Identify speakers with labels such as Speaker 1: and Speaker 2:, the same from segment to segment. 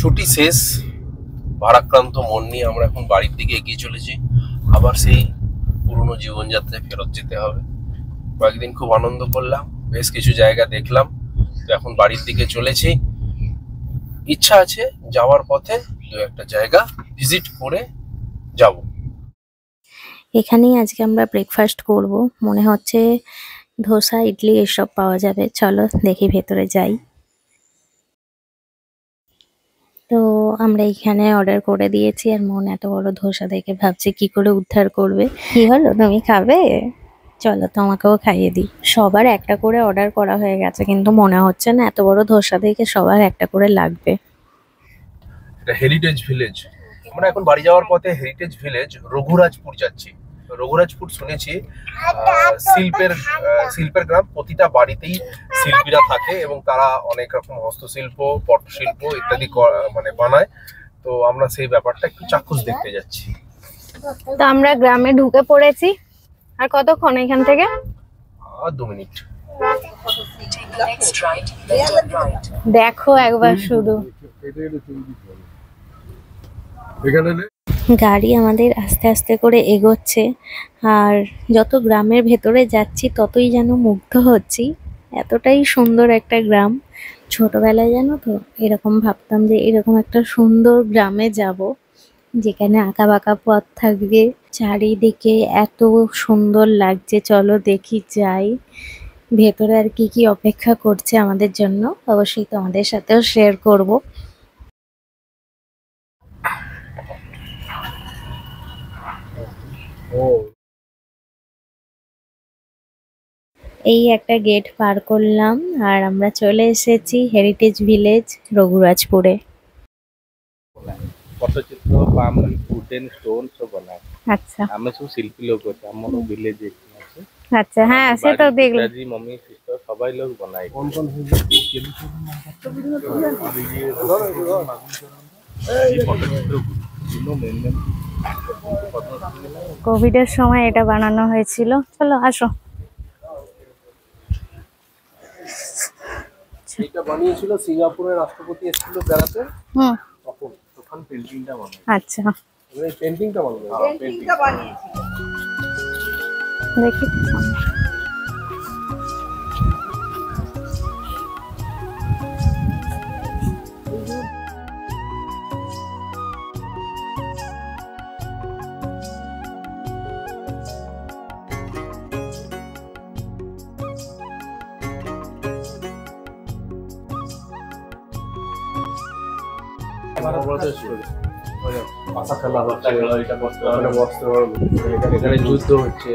Speaker 1: ছুটি শেষ, ভারাক্রান্ত মন নিয়ে আমরা এখন বাড়ির দিকে এগিয়ে চলেছি। আবার সেই পুরনো জীবনযাত্রায় ফেরত যেতে হবে। কয়েকদিন খুব আনন্দ করলাম, বেশ কিছু জায়গা দেখলাম, তো এখন বাড়ির দিকে চলেছি। ইচ্ছা আছে যাওয়ার পথে দু একটা জায়গা ভিজিট করে যাব।
Speaker 2: এখানেই আজকে আমরা ব্রেকফাস্ট করব। মনে হচ্ছে ধোসা, ইডলি এসব পাওয়া যাবে। চলো দেখি ভেতরে যাই। তো আমরা এখানে অর্ডার করে দিয়েছি, আর মন এত বড় ধোসা দেখে ভাবছে কি করে উদ্ধার করবে। কি হলো, তুমি খাবে? চলো তোমাকেও খাইয়ে দিই। সবার একটা করে অর্ডার করা হয়ে গেছে, কিন্তু মনে হচ্ছে না এত বড় ধোসা দেখে সবার একটা করে লাগবে।
Speaker 1: এটা হেরিটেজ ভিলেজ। আমরা এখন বাড়ি যাওয়ার পথে হেরিটেজ ভিলেজ রঘুরাজপুর যাচ্ছি। রঘুরাজপুর শুনেছি শিল্পের গ্রাম। প্রতিটা বাড়িতেই শিল্পীরা থাকে এবং তারা অনেক রকম হস্তশিল্প, পটশিল্প ইত্যাদি মানে বানায়। তো আমরা সেই ব্যাপারটা একটু চাক্ষুষ দেখতে যাচ্ছি।
Speaker 2: তো আমরা গ্রামে ঢুকে পড়েছি। আর কতক্ষণ এখান থেকে?
Speaker 1: 2 মিনিট।
Speaker 2: দেখো একবার শুধু, গাড়ি আমাদের আস্তে আস্তে করে এগোচ্ছে। আর যত গ্রামের ভেতরে যাচ্ছি ততই যেন মুগ্ধ হচ্ছি। এতটাই সুন্দর একটা গ্রাম। ছোটবেলায় জানো তো এরকম ভাবতাম যে এরকম একটা সুন্দর গ্রামে যাব, যেখানে আঁকা বাঁকা পথ থাকবে, চারিদিকে এত সুন্দর লাগছে। চলো দেখি যাই ভেতরে আর কি কি অপেক্ষা করছে আমাদের জন্য। অবশ্যই তোমাদের সাথেও শেয়ার করব। এই একটা গেট পার করলাম আর আমরা চলে এসেছি হেরিটেজ ভিলেজ রঘুরাজপুরে।
Speaker 3: পটচিত্র, পাম, উডেন, স্টোন সব বানায়।
Speaker 2: আচ্ছা,
Speaker 3: ଆମେ ସବୁ ଶିଳ୍ପୀ ଲୋକ ଅଛି, ଆମର ଭିଲେଜ ଅଛି।
Speaker 2: আচ্ছা, হ্যাঁ সে তো দেখলাম।
Speaker 3: दादी मम्मी सिस्टर सबाई लोग बनाए। कौन कौन है ये पटचित्र गुरु मेन
Speaker 2: কোভিডের সময় এটা বানানো হয়েছিল। চলো আসো।
Speaker 1: এটা বানিয়েছিল সিঙ্গাপুরের রাষ্ট্রপতি এসেছিল বেড়াতে, তখন পেন্টিংটা বানায়।
Speaker 2: আচ্ছা,
Speaker 1: এই পেন্টিংটা বানানো, পেন্টিংটা বানিয়েছি
Speaker 2: দেখি।
Speaker 1: এখানে যুদ্ধ হচ্ছে।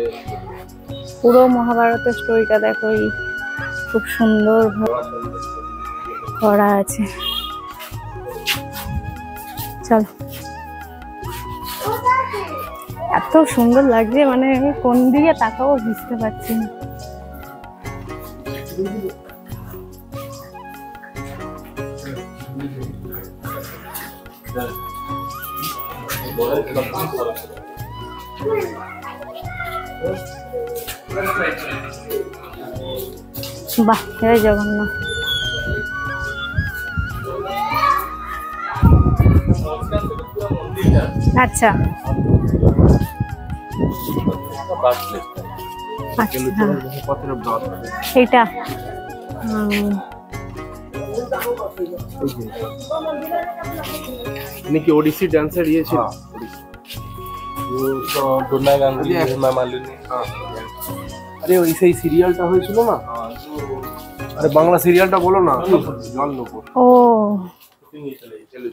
Speaker 2: পুরো মহাভারতের স্টোরিটা দেখো, এই খুব সুন্দর করা আছে। চলো, এত সুন্দর লাগছে, মানে আমি কোন দিকে তাকাবো বুঝতে পারছি না। বাহ, জয় জগন্নাথ। আচ্ছা, এইটা
Speaker 1: কি ওডিসি ডান্সার ইয়ে ছিল?
Speaker 3: डोना गांगुली, हेमा मालिनी।
Speaker 1: আরে ওই সেই সিরিয়ালটা হয়েছিল না? আরে বাংলা সিরিয়ালটা বলো না, জল লোক।
Speaker 2: ও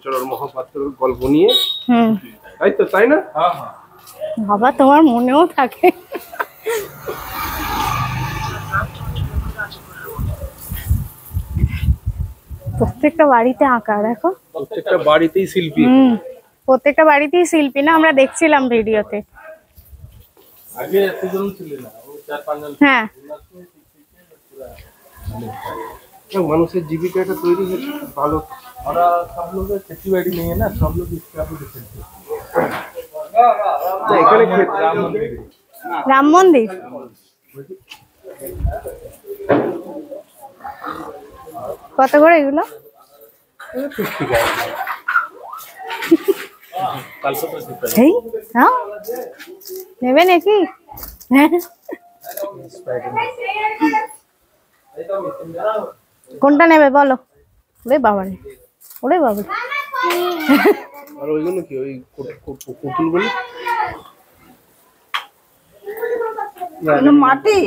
Speaker 1: চলো মহাপাত্রের গল্প নিয়ে, তাই তো, তাই না?
Speaker 2: বাবা, তোমার মনেও থাকে। প্রত্যেকটা বাড়িতে আঁকা, দেখো
Speaker 1: প্রত্যেকটা বাড়িতেই শিল্পী।
Speaker 2: প্রত্যেকটা বাড়িতেই শিল্পী না, আমরা দেখছিলাম ভিডিওতে।
Speaker 3: আগে এতজন ছিল না, 4-5 জন।
Speaker 2: হ্যাঁ,
Speaker 1: মানুষের জীবিকাটা তৈরি হচ্ছে ভালো।
Speaker 3: और सब लोग खेती बाड़ी नहीं है ना, सब लोग इसके आप खेलते हैं।
Speaker 1: এখানে
Speaker 2: রাম মন্দির। কত করে এগুলো?
Speaker 3: 50 का
Speaker 2: এই নাও নেবে নাকি? কোনটা নেবে বলো? ওরে বাবা রে, ওরে বাবা।
Speaker 1: আর ওইগুলো কি ওই পুতুলগুলো?
Speaker 4: মাটি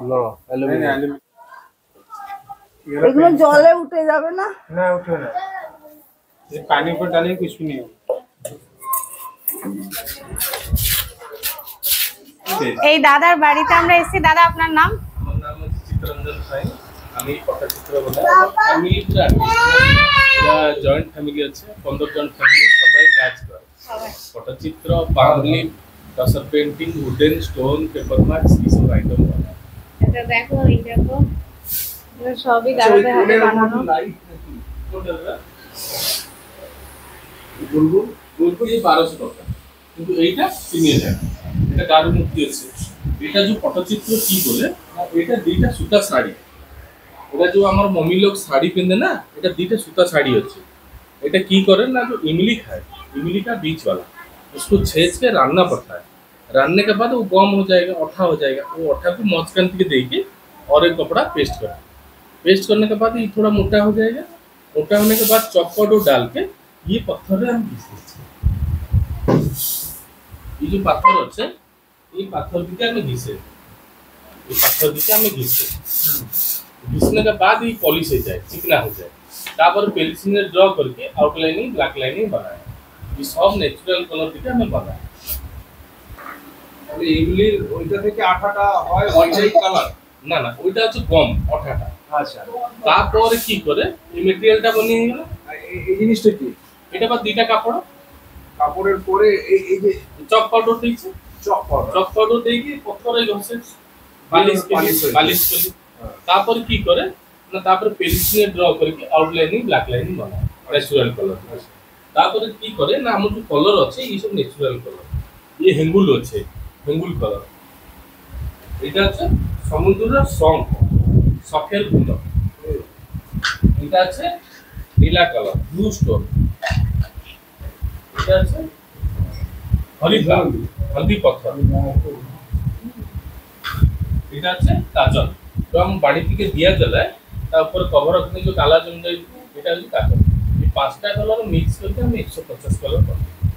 Speaker 1: না, অ্যালুমিনিয়াম।
Speaker 4: এগুলো জলে উঠে যাবে না?
Speaker 3: ना उठो ना, ये पानी को डाले कुछ भी नहीं होगा।
Speaker 2: এই দাদার বাড়িতে আমরা এসেছি। দাদা আপনার নাম?
Speaker 5: আমার নাম হচ্ছে চিত্তরঞ্জন সাই। আমি পটচিত্র বলে ফ্যামিলি এরা জয়েন্ট ফ্যামিলি আছে, 15 জন ফ্যামিলি, সবাই কাজ করে। পটচিত্র, বাংলি, কাসার পেন্টিং, উডেন, স্টোন, পেপার মার্কস এইসব আইটেম বানায়।
Speaker 2: এটা দেখো, এই দেখো, এগুলো সবই দাদাদের হাতে বানানো।
Speaker 5: বুলবুল 1200 টাকা, কিন্তু এইটা 3000 টাকা। এটা গারু মুক্তি আছে। এটা যে পটচিত্র কি বলে, এটা দুইটা সুতা শাড়ি। এটা जो আমার मम्मी लोग साड़ी पहनते ना, এটা দুইটা সুতা শাড়ি হচ্ছে। এটা কি করে ना, जो इमली खाए, इमली का बीज वाला, उसको छेद के रानना पड़ता है। रानने के बाद वो गम हो जाएगा, औठा हो जाएगा। वो औठा को मचकन के देके और एक कपड़ा पेस्ट कर, पेस्ट करने के बाद ये थोड़ा मोटा हो जाएगा। मोटा होने के बाद चॉप पाउडर डाल के ये पत्थर में हम घिस देते हैं। ये जो पत्थर होते हैं, ये पत्थर दिखे हमें घिसे, ये पत्थर दिखे हमें घिसे, घिसने के बाद ये पॉलिश हो जाए, चिकना हो जाए। तापर पेंसिल से ड्रॉ करके आउटलाइनिंग, ब्लैक लाइनिंग बनाए। ये सब नेचुरल कलर दिखे हमें बनाए।
Speaker 3: এগুলির ওইটা থেকে আঠাটা হয়, ওইটাই কালার
Speaker 5: না না, ওইটা হচ্ছে গম, অঠাটা।
Speaker 3: আচ্ছা,
Speaker 5: তারপরে কি করে এই ম্যাটেরিয়ালটা বানিয়ে গেল।
Speaker 3: এই জিনিসটা কি?
Speaker 5: এটা বা দুইটা কাপড়,
Speaker 3: কাপড়ের পরে এই এই যে
Speaker 5: চক পাউডার দিয়েছে,
Speaker 3: চক পাউডার,
Speaker 5: চক পাউডার দিয়ে পথরে ঘষে পালিশ পালিশ করে। তারপরে কি করে না, তারপরে পেন্সিলে ড্র করে আউটলাইনিং, ব্ল্যাক লাইনিং বানায় ন্যাচুরাল কালার। তারপরে কি করে না, আমার যে কালার আছে এই সব ন্যাচুরাল কালার। এই হেঙ্গুল আছে, হেঙ্গুল কালার। এটা হচ্ছে সমুদ্রের শঙ্খ, শখের গুলো। এটা আছে নীলা কালার, ব্লু স্টোন। এটা আছে হলদি, হলদি পাথর। এটা আছে কাজল, তো আমি বাড়ি থেকে দিয়া জ্বালায়, তারপরে কভার রখনে যে কালা জম যায়, এটা হচ্ছে কাজল। এই পাঁচটা কালার মিক্স करके हम 150 कलर करते हैं,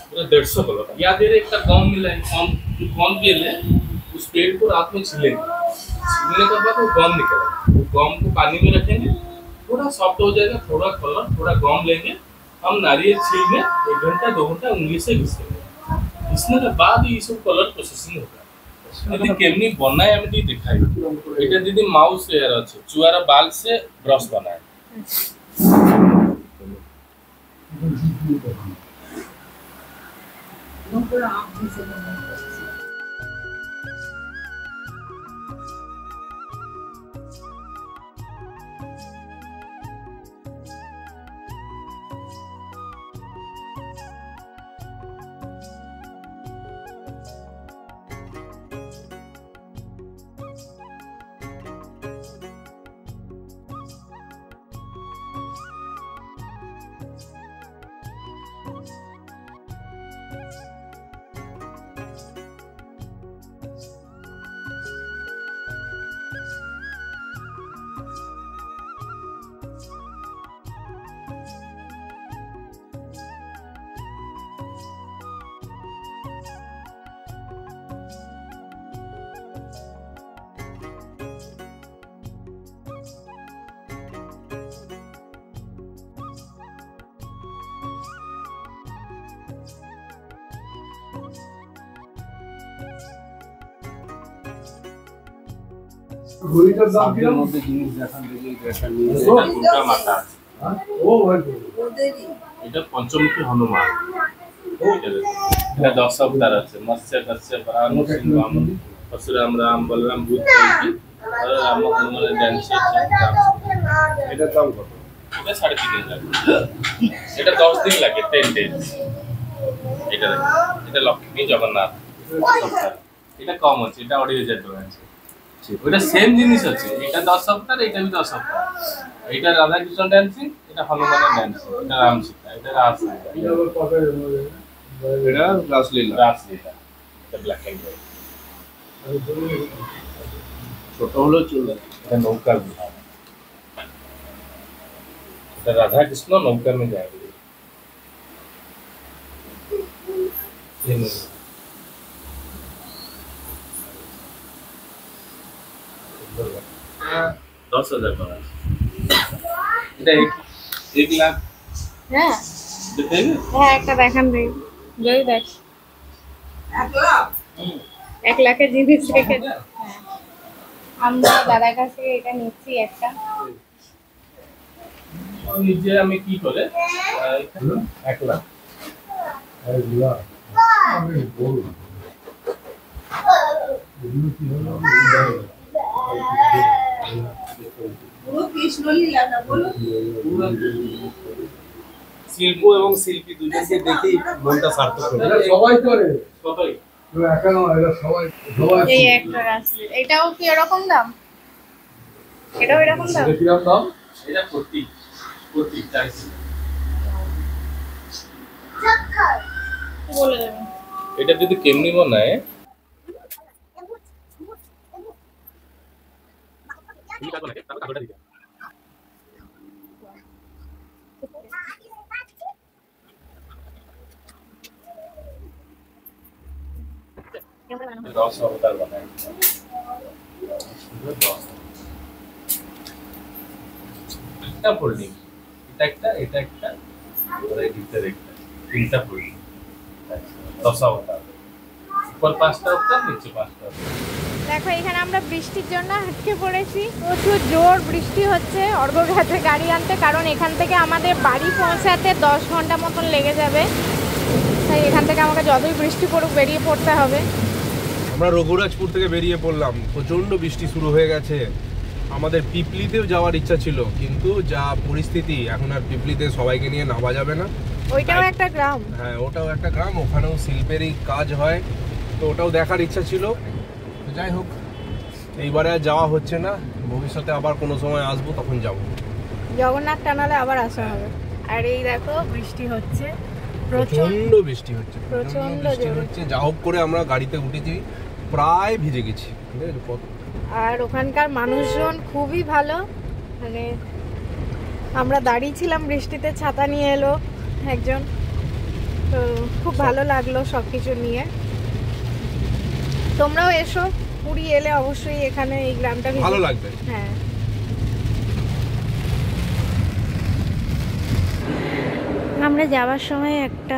Speaker 5: पूरा 150 कलर। या देर एक गम मिला है, गम के लिए उस पेड़ को रात में छिलेंगे, छिलने के बाद वो गम निकलेगा। वो गम को पानी में रखेंगे, थोड़ा सॉफ्ट हो जाएगा, थोड़ा कलर, थोड़ा गम लेंगे। हम नारियल छील में 1 घंटा 2 घंटा उंगली से घिसेंगे। घिसने के बाद ये सब कलर प्रोसेसिंग होगा। यदि केमनी बनाए আমি দিয়ে দেখাই। এটা দিদি মাউস এর আছে, চুয়ারা বাল से ब्रश बनाए।
Speaker 3: ঘড়িটার দাম কি?
Speaker 5: এর মধ্যে জিনিস দেখান দেখি, এটা নিয়ে এটা দুটো মাথা আছে।
Speaker 3: ও ভাই,
Speaker 5: এটা পঞ্চমুখী হনুমান। এটা 10 অবতার আছে, মৎস্য, কশ্যপ, রাম, সিংহ, বামন, পরশুরাম, রাম, বলরাম, বুদ্ধ, আর রাম হনুমানের ডান্স আছে।
Speaker 3: এটার দাম কত?
Speaker 5: এটা 3500 এটা 10 দিন লাগে, 10 days। এটা এটা লক্ষ্মী জগন্নাথ। এটা কম আছে, এটা 2500 টাকা আছে। ওইটা সেম জিনিস আছে, এটা 10 সপ্তাহ, এটা 10 সপ্তাহ। এটা রাধাকৃষ্ণ ড্যান্সিং, এটা হনুমানের ড্যান্সিং, এটা রামসীতা, এটা রাসলীলা,
Speaker 1: এটা রাসলীলা।
Speaker 5: রাসলীলা, এটা ব্ল্যাক এন্ড হোয়াইট।
Speaker 1: ছোট হলেও চলবে।
Speaker 5: এটা নৌকা বিহার, এটা রাধাকৃষ্ণ নৌকা में जाएंगे। ये नहीं 10,000 টাকা। এটা 1 লাখ
Speaker 2: হ্যাঁ
Speaker 5: দেখেগে?
Speaker 2: হ্যাঁ একটা দেখান দেই, জয় দেখ 1 লাখের জিনিস দেখে আমরা দাদার কাছ থেকে এটা নিচ্ছি একটা।
Speaker 5: নিজে আমি কি করে 1 লাখ
Speaker 4: পুরো কৃষ্ণলীলা না বলো।
Speaker 1: শিল্প এবং শিল্পী দুজনকে দেখেই মনটা সার্থক হয়ে যায়।
Speaker 3: সবাই করে
Speaker 5: কতই?
Speaker 3: একা নয়, এরা সবাই সবাই
Speaker 2: এই একটা রাসলি, এটাও কি এরকম দাম? এটাও এরকম দাম?
Speaker 3: এটা কিরকম দাম?
Speaker 5: এটা প্রতি 40
Speaker 2: বলে দেবেন।
Speaker 5: এটা যদি কেমনি বানায় অবতার বানায় একটা ফোল্ডিং, এটা একটা আর এই ভিতরে একটা, 3টা ফোল্ডিং, 10 অবতার, উপর 5টা অবতার, নিচে 5টা অবতার।
Speaker 2: দেখো এখানে আমরা বৃষ্টির জন্য আটকে পড়েছি, প্রচুর জোর বৃষ্টি হচ্ছে অর্ঘ্য ঘাটে গাড়ি আনতে, কারণ এখান থেকে আমাদের বাড়ি পৌঁছাতে 10 ঘন্টা মতন লেগে যাবে, তাই এখান থেকে আমাকে যতই বৃষ্টি পড়ুক বেরিয়ে পড়তে হবে।
Speaker 1: আমরা রঘুরাজপুর থেকে বেরিয়ে পড়লাম, প্রচন্ড বৃষ্টি শুরু হয়ে গেছে। আমাদের পিপলিতেও যাওয়ার ইচ্ছা ছিল, কিন্তু যা পরিস্থিতি এখন আর পিপলিতে সবাইকে নিয়ে নামা যাবে না।
Speaker 2: ওইটাও একটা গ্রাম।
Speaker 1: হ্যাঁ ওটাও একটা গ্রাম, ওখানেও শিল্পেরই কাজ হয়, তো ওটাও দেখার ইচ্ছা ছিল। যাই হোক এইবারে আর যাওয়া হচ্ছে না, ভবিষ্যতে আবার কোনো সময় আসবো তখন যাব।
Speaker 2: জগন্নাথ টানালে আবার আসা হবে। আর এই দেখো বৃষ্টি হচ্ছে,
Speaker 1: প্রচন্ড বৃষ্টি হচ্ছে, প্রচন্ড বৃষ্টি হচ্ছে। যা হোক করে আমরা গাড়িতে উঠেছি, প্রায় ভিজে গেছি।
Speaker 2: আর ওখানকার মানুষজন খুবই ভালো, মানে আমরা দাঁড়িয়ে ছিলাম বৃষ্টিতে, ছাতা নিয়ে এলো একজন, তো খুব ভালো লাগলো সবকিছু নিয়ে। তোমরাও এসো, পুরী এলে অবশ্যই এখানে এই গ্রামটা
Speaker 1: ভালো লাগবে।
Speaker 2: হ্যাঁ আমরা যাওয়ার সময় একটা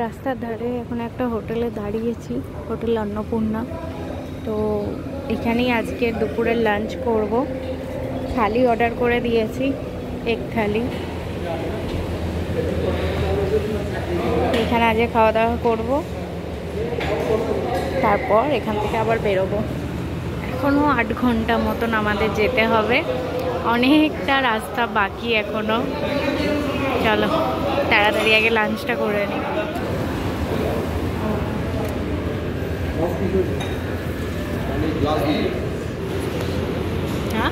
Speaker 2: রাস্তার ধারে এখন একটা হোটেলে দাঁড়িয়েছি, হোটেল অন্নপূর্ণা। তো এখানেই আজকে দুপুরের লাঞ্চ করব। থালি অর্ডার করে দিয়েছি, এক থালি। এখানে আজকে খাওয়া দাওয়া করব, তারপর এখান থেকে আবার বেরোবো। এখনও 8 ঘন্টা মতন আমাদের যেতে হবে, অনেকটা রাস্তা বাকি এখনো। চলো তাড়াতাড়ি আগে লাঞ্চটা করে নিই। হ্যাঁ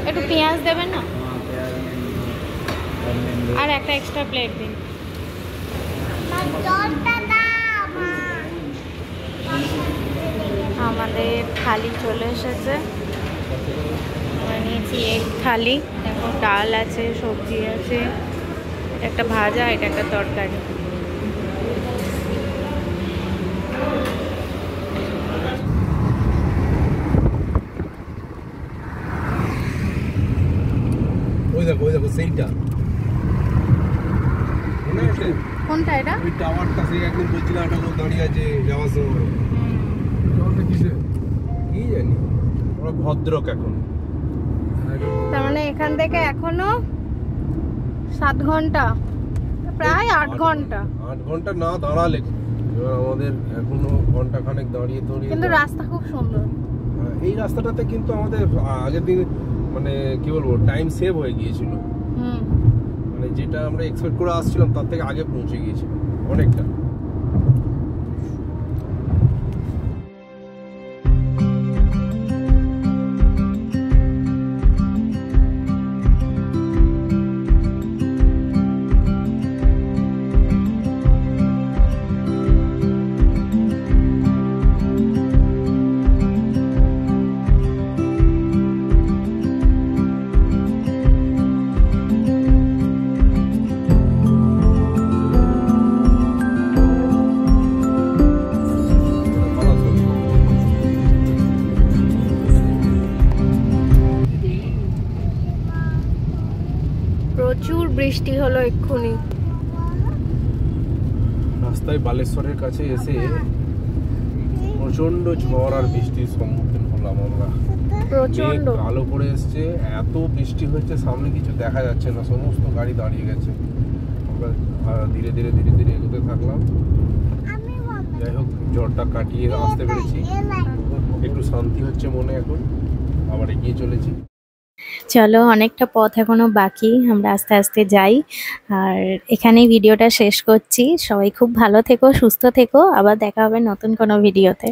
Speaker 2: একটু পেঁয়াজ দেবেন না, আর একটা এক্সট্রা প্লেট দিন। আমাদের থালি চলে এসেছে, আমরা নিয়েছি এক থালি। দেখো ডাল আছে, সবজি আছে, এটা একটা ভাজা, এটা একটা তরকারি।
Speaker 1: ওই দেখো সেইটা,
Speaker 2: কোনটা এটা?
Speaker 1: ওই টাওয়ারটা, সেই একদিন বলছিলাম একটা লোক দাঁড়িয়ে আছে যাওয়ার সময়। কি জানি, ওরা ভদ্রক এখন।
Speaker 2: তার মানে এখান থেকে এখনো 7 ঘন্টা, প্রায় 8 ঘন্টা।
Speaker 1: 8 ঘন্টা না দাঁড়ালে, এবার আমাদের এখনো ঘন্টা খানেক দাঁড়িয়ে,
Speaker 2: কিন্তু রাস্তা খুব সুন্দর।
Speaker 1: এই রাস্তাটাতে কিন্তু আমাদের আগের দিন মানে কি বলবো টাইম সেভ হয়ে গিয়েছিল, মানে যেটা আমরা এক্সপেক্ট করে আসছিলাম তার থেকে আগে পৌঁছে গিয়েছিলাম অনেকটা।
Speaker 2: প্রচুর বৃষ্টি হলো এক্ষুনি।
Speaker 1: রাস্তায় বালেশ্বরের কাছে এসে প্রচন্ড ঝড় আর বৃষ্টির সম্মুখীন হলাম আমরা।
Speaker 2: প্রচন্ড
Speaker 1: মেঘ কালো করে এসছে, এত বৃষ্টি হচ্ছে সামনে কিছু দেখা যাচ্ছে না, সমস্ত গাড়ি দাঁড়িয়ে গেছে। আমরা ধীরে ধীরে ধীরে ধীরে এগোতে থাকলাম। যাই হোক, ঝড়টা কাটিয়ে আসতে পেরেছি, একটু শান্তি হচ্ছে মনে। এখন আবার এগিয়ে চলেছি।
Speaker 2: চলো, অনেকটা পথ এখনো বাকি, আমরা আস্তে আস্তে যাই। আর এখানেই ভিডিওটা শেষ করছি। সবাই খুব ভালো থেকো, সুস্থ থেকো, আবার দেখা হবে নতুন কোনো ভিডিওতে।